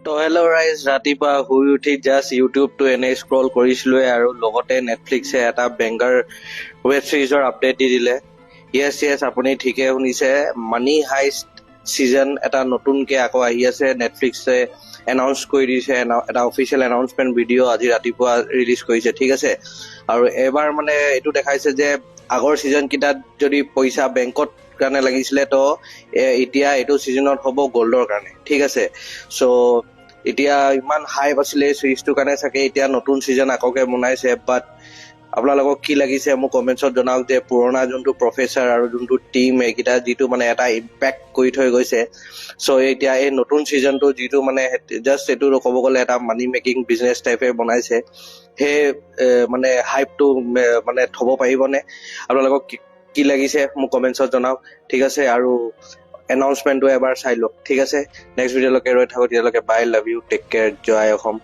তো হেল্ল' ৰাইজ, ৰাতিপুৱা শুই উঠি জাষ্ট ইউটিউবটো এনেই স্ক্ৰল কৰিছিলোৱে আৰু লগতে নেটফ্লিক্সে এটা বেংগাৰ ৱেব ছিৰিজৰ আপডেট দি দিলে। য়েছ আপুনি ঠিকে শুনিছে, মানি হাইষ্ট ছিজন এটা নতুনকে আকৌ আহি আছে। নেটফ্লিক্সে এনাউন্স কৰি দিছে, এটা অফিচিয়েল এনাউন্সমেণ্ট ভিডিঅ' আজি ৰাতিপুৱা ৰিলিজ কৰিছে, ঠিক আছে। আৰু এবাৰ মানে এইটো দেখাইছে যে আগৰ ছিজন কেইটাত যদি পইচা বেংকত কাৰণে লাগিছিলে তো এতিয়া এইটো ছিজনত হ'ব গ'ল্ডৰ কাৰণে, ঠিক আছে। চ' এতিয়া ইমান হাইপ আছিলে চিৰিজটোৰ কাৰণে, চাগে এতিয়া নতুন ছিজন আকৌকে বনাইছে। বাট আপোনালোকক কি লাগিছে মোক কমেণ্টছত জনাওক যে পুৰণা যোনটো প্ৰফেচাৰ আৰু যোনটো টিম এইকেইটা যিটো মানে এটা ইম্পেক্ট কৰি থৈ গৈছে। চ' এতিয়া এই নতুন ছিজনটো যিটো মানে জাষ্ট এইটো ক'ব গ'লে এটা মানি মেকিং বিজনেছ টাইপে বনাইছে, সেই মানে হাইপটো মানে থ'ব পাৰিবনে? আপোনালোকক কি লাগিছে মোক কমেণ্টছত জনাওক, ঠিক আছে। আৰু এনাউন্সমেণ্টটো এবাৰ চাই লওক, ঠিক আছে। নেক্সট ভিডিঅ'লৈকে ৰৈ থাকোঁ, তেতিয়ালৈকে bye, love you, take care, জয় অসম।